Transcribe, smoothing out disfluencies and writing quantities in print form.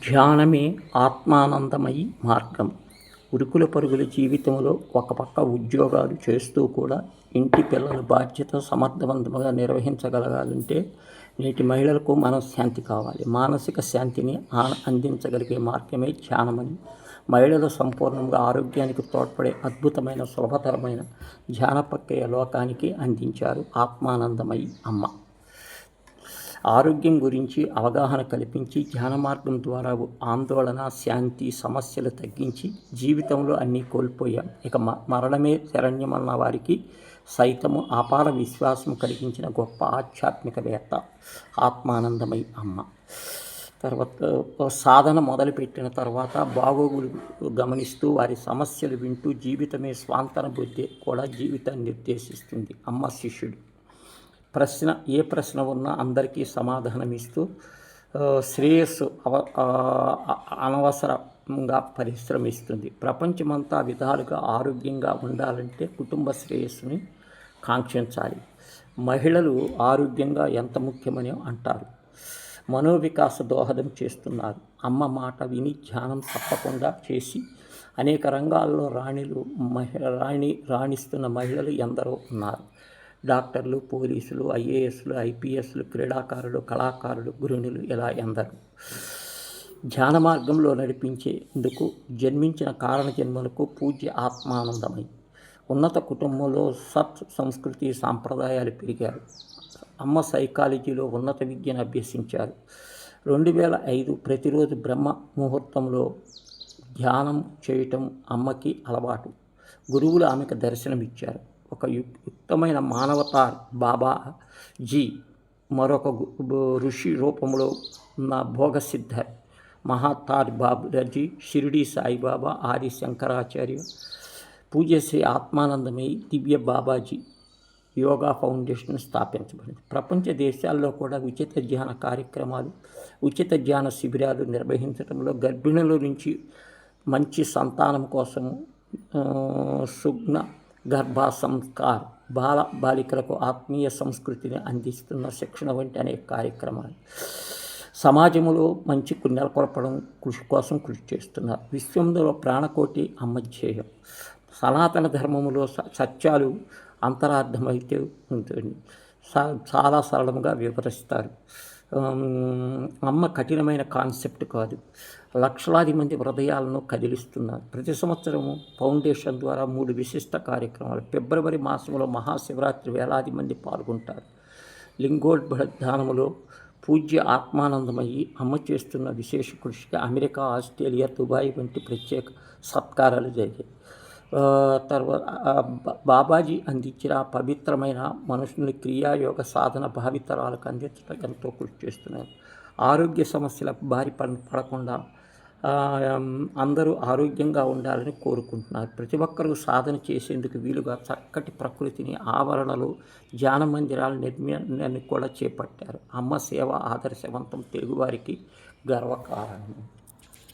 ధ్యానమే ఆత్మానందమయి మార్గం. ఉరుకుల పరుగుల జీవితంలో ఒక పక్క ఉద్యోగాలు చేస్తూ కూడా ఇంటి పిల్లల బాధ్యత సమర్థవంతంగా నిర్వహించగలగాలంటే నేటి మహిళలకు మనశ్శాంతి కావాలి. మానసిక శాంతిని అందించగలిగే మార్గమే ధ్యానమని మహిళలు సంపూర్ణంగా ఆరోగ్యానికి తోడ్పడే అద్భుతమైన సులభతరమైన ధ్యాన ప్రక్రియ లోకానికి అందించారు ఆత్మానందమయి అమ్మ. ఆరోగ్యం గురించి అవగాహన కల్పించి ధ్యాన మార్గం ద్వారా ఆందోళన, శాంతి, సమస్యలు తగ్గించి జీవితంలో అన్నీ కోల్పోయాం, ఇక మరణమే శరణ్యమన్న వారికి సైతము అపార విశ్వాసం కలిగించిన గొప్ప ఆధ్యాత్మికవేత్త ఆత్మానందమయి అమ్మ. తర్వాత సాధన మొదలుపెట్టిన తర్వాత బాగోగులు గమనిస్తూ వారి సమస్యలు వింటూ జీవితమే స్వాంతన బుద్ధి కూడా జీవితాన్ని నిర్దేశిస్తుంది. అమ్మ శిష్యుడు ఏ ప్రశ్న ఉన్నా అందరికీ సమాధానం ఇస్తూ శ్రేయస్సు అనవసరంగా పరిశ్రమిస్తుంది. ప్రపంచమంతా విధాలుగా ఆరోగ్యంగా ఉండాలంటే కుటుంబ శ్రేయస్సుని కాంక్షించాలి. మహిళలు ఆరోగ్యంగా ఎంత ముఖ్యమని అంటారు. మనోవికాస దోహదం చేస్తున్నారు. అమ్మ మాట విని ధ్యానం తప్పకుండా చేసి అనేక రంగాల్లో రాణిస్తున్న మహిళలు ఎందరో ఉన్నారు. డాక్టర్లు, పోలీసులు, ఐఏఎస్లు, ఐపీఎస్లు, క్రీడాకారులు, కళాకారులు, గృహిణులు, ఇలా ఎందరో. ధ్యాన మార్గంలో నడిపించేందుకు జన్మించిన కారణ జన్మలకు పూజ్య ఆత్మానందమై ఉన్నత కుటుంబంలో సత్ సంస్కృతి సాంప్రదాయాలు పెరిగారు. అమ్మ సైకాలజీలో ఉన్నత విద్యను అభ్యసించారు. 2005 ప్రతిరోజు బ్రహ్మ ముహూర్తంలో ధ్యానం చేయటం అమ్మకి అలవాటు. గురువులు ఆమెకు దర్శనమిచ్చారు. ఒక యుక్తమైన మానవతార్ బాబాజీ, మరొక ఋషి రూపంలో ఉన్న భోగసిద్ధర్ మహాతార్ బాబాజీ, షిరిడి సాయిబాబా, ఆది శంకరాచార్య, పూజ్యశ్రీ ఆత్మానందమయి దివ్య బాబాజీ యోగా ఫౌండేషన్ స్థాపించబడింది. ప్రపంచ దేశాల్లో కూడా ఉచిత ధ్యాన కార్యక్రమాలు, ఉచిత ధ్యాన శిబిరాలు నిర్వహించడంలో గర్భిణుల నుంచి మంచి సంతానం కోసము సుగ్న గర్భ సంస్కార్, బాలికలకు ఆత్మీయ సంస్కృతిని అందిస్తున్న శిక్షణ వంటి అనేక కార్యక్రమాలు సమాజంలో మంచి నెలకొల్పడం కోసం కృషి చేస్తున్నారు. విశ్వంలో ప్రాణకోటి అమ్మ ధ్యేయం. సనాతన ధర్మములో సత్యాలు అంతరార్థమైతే ఉంటుంది. చాలా సరళంగా వివరిస్తారు. అమ్మ కఠినమైన కాన్సెప్ట్ కాదు, లక్షలాది మంది హృదయాలను కదిలిస్తున్నారు. ప్రతి సంవత్సరము ఫౌండేషన్ ద్వారా 3 విశిష్ట కార్యక్రమాలు. ఫిబ్రవరి మాసంలో మహాశివరాత్రి వేలాది మంది పాల్గొంటారు. లింగోద్భానములో పూజ్య ఆత్మానందమయ్యి అమ్మ చేస్తున్న విశేష కృషికి అమెరికా, ఆస్ట్రేలియా, దుబాయ్ వంటి ప్రత్యేక సత్కారాలు జరిగాయి. తర్వాత బాబాజీ అందించిన పవిత్రమైన మనుషుల్ని క్రియాయోగ సాధన భావితరాలకు అందించడం ఎంతో కృషి చేస్తున్నారు. ఆరోగ్య సమస్యలకు బారి పడకుండా అందరూ ఆరోగ్యంగా ఉండాలని కోరుకుంటున్నారు. ప్రతి ఒక్కరూ సాధన చేసేందుకు వీలుగా చక్కటి ప్రకృతిని ఆవరణలో ధ్యాన మందిరాల నిర్మాణాన్ని కూడా చేపట్టారు. అమ్మ సేవ ఆదర్శవంతం తెలుగువారికి గర్వకారణం.